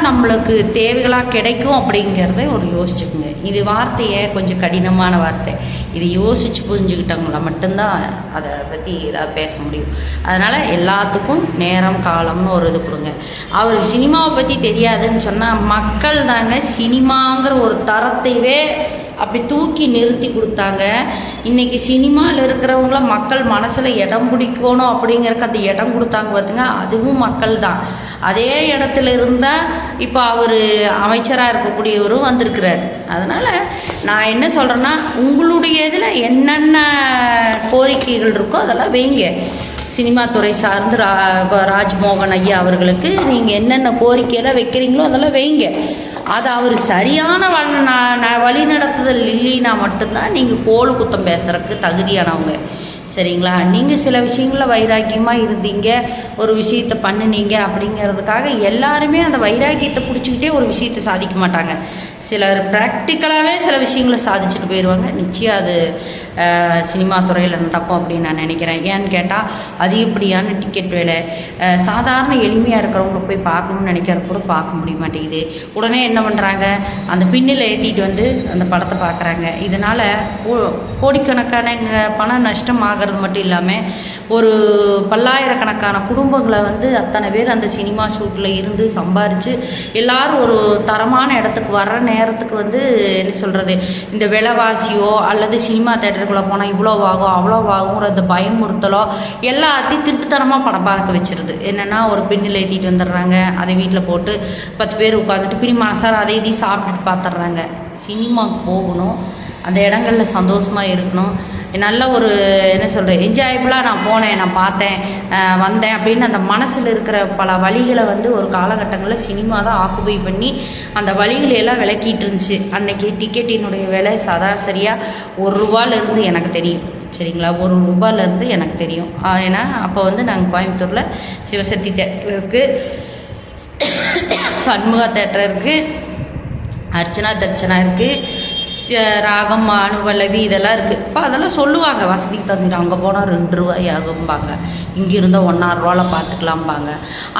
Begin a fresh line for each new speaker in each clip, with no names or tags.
நம்மளுக்கு தேவைகளாக கிடைக்கும் அப்படிங்கிறத ஒரு யோசிச்சுக்குங்க. இது வார்த்தையை கொஞ்சம் கடினமான வார்த்தை, இது யோசித்து புரிஞ்சுக்கிட்டவங்கள மட்டும்தான் அதை பற்றி ஏதாவது பேச முடியும். அதனால் எல்லாத்துக்கும் நேரம் காலம்னு ஒரு இது கொடுங்க. அவருக்கு சினிமாவை பற்றி தெரியாதுன்னு சொன்னால் மக்கள் தாங்க சினிமாங்கிற ஒரு தரத்தையே அப்படி தூக்கி நிறுத்தி கொடுத்தாங்க. இன்றைக்கி சினிமாவில் இருக்கிறவங்கள மக்கள் மனசில் இடம் பிடிக்கணும் அப்படிங்கிறக்கு அந்த இடம் கொடுத்தாங்க பார்த்துங்க, அதுவும் மக்கள் தான். அதே இடத்துல இருந்தால் இப்போ அவர் அமைச்சராக இருக்கக்கூடியவரும் வந்திருக்கிறார். அதனால் நான் என்ன சொல்கிறேன்னா, உங்களுடைய இதில் என்னென்ன கோரிக்கைகள் இருக்கோ அதெல்லாம் வைங்க. சினிமா துறை சார்ந்து ராஜ்மோகன் ஐயா அவர்களுக்கு நீங்கள் என்னென்ன கோரிக்கையெல்லாம் வைக்கிறீங்களோ அதெல்லாம் வைங்க. அது அவர் சரியான வழி நடத்துதல் இல்லைன்னா மட்டும்தான் நீங்கள் கோழு குத்தம் பேசுகிறதுக்கு தகுதியானவங்க. சரிங்களா? நீங்கள் சில விஷயங்களில் வைராக்கியமாக இருந்தீங்க, ஒரு விஷயத்தை பண்ணினீங்க அப்படிங்கிறதுக்காக எல்லாருமே அந்த வைராக்கியத்தை பிடிச்சிக்கிட்டே ஒரு விஷயத்தை சாதிக்க மாட்டாங்க. சிலர் ப்ராக்டிக்கலாகவே சில விஷயங்களை சாதிச்சுட்டு போயிடுவாங்க. நிச்சயம் அது சினிமா துறையில் நடக்கும் அப்படின்னு நான் நினைக்கிறேன். ஏன்னு கேட்டால் அதிகப்படியான டிக்கெட் வேலை, சாதாரண எளிமையாக இருக்கிறவங்கள போய் பார்க்கணுன்னு நினைக்கிற கூட பார்க்க முடிய மாட்டேங்குது. உடனே என்ன பண்ணுறாங்க, அந்த பின்னில் ஏற்றிட்டு வந்து அந்த படத்தை பார்க்குறாங்க. இதனால் கோடிக்கணக்கான பணம் நஷ்டம் ஆகிறது மட்டும் இல்லாமல் ஒரு பல்லாயிரக்கணக்கான குடும்பங்களை வந்து அத்தனை பேர் அந்த சினிமா ஷூட்டில் இருந்து சம்பாரித்து எல்லாரும் ஒரு தரமான இடத்துக்கு வர்ற நேரத்துக்கு வந்து என்ன சொல்கிறது, இந்த விலைவாசியோ அல்லது சினிமா தேட்டருக்குள்ளே போனால் இவ்வளோ ஆகும் அவ்வளோ ஆகுங்கிற அந்த பயமுறுத்தலோ எல்லாத்தையும் திருட்டுத்தனமாக படம் பார்க்க வச்சிருது. என்னென்னா ஒரு பின்னில் ஏற்றிட்டு வந்துடுறாங்க, அதை வீட்டில் போட்டு 10 பேர் உட்காந்துட்டு பிரி மனசார அதை இதையும் சாப்பிட்டுட்டு பார்த்துட்றாங்க. சினிமாவுக்கு போகணும், அந்த இடங்களில் சந்தோஷமாக இருக்கணும், நல்ல ஒரு என்ன சொல்கிறேன் என்ஜாயபுளாக நான் போனேன், நான் பார்த்தேன், வந்தேன் அப்படின்னு அந்த மனசில் இருக்கிற பல வழிகளை வந்து ஒரு காலகட்டங்களில் சினிமா தான் ஆக்குபை பண்ணி அந்த வழிகளையெல்லாம் விளக்கிட்டு இருந்துச்சு. அன்றைக்கி டிக்கெட்டினுடைய விலை சராசரியாக ₹1 எனக்கு தெரியும். சரிங்களா? ₹1 எனக்கு தெரியும். ஏன்னா அப்போ வந்து நாங்கள் கோயம்புத்தூரில் சிவசக்தி தேட்டர் இருக்குது, சண்முகா தேட்டர் இருக்குது, அர்ச்சனா தர்ச்சனா இருக்குது, ராகம் அனுபலவி இதெல்லாம் இருக்குது. இப்போ அதெல்லாம் சொல்லுவாங்க வசதிக்கு தந்துட்டு, அங்கே போனால் ₹2 ஆகும்பாங்க, இங்கே இருந்தால் ₹1.5 பார்த்துக்கலாம்பாங்க.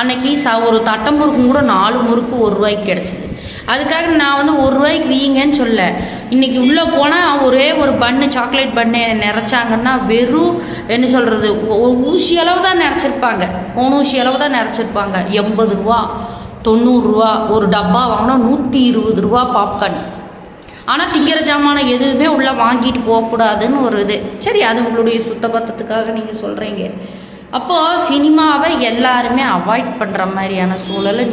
அன்றைக்கி ஒரு தட்டை முறுக்கும் கூட 4 முறுக்கு ₹1 கிடச்சிது. அதுக்காக நான் வந்து ₹1 வீங்கன்னு சொல்ல. இன்றைக்கி உள்ளே போனால் ஒரே ஒரு பன்னு, சாக்லேட் பன்னு நிறச்சாங்கன்னா வெறும் என்ன சொல்கிறது ஊசி அளவு தான் நிறச்சிருப்பாங்க, 3 ஊசி அளவு தான் நிறச்சிருப்பாங்க. ₹80 ₹90 ஒரு டப்பா வாங்கினா ₹120 பாப்கார்ன். ஆனால் திங்கிற ஜாமான எதுவுமே உள்ளே வாங்கிட்டு போகக்கூடாதுன்னு ஒரு இது. சரி, அது உங்களுடைய சுத்த பத்தத்துக்காக நீங்கள் சொல்கிறீங்க. அப்போது சினிமாவை எல்லாருமே அவாய்ட் பண்ணுற மாதிரியான சூழலை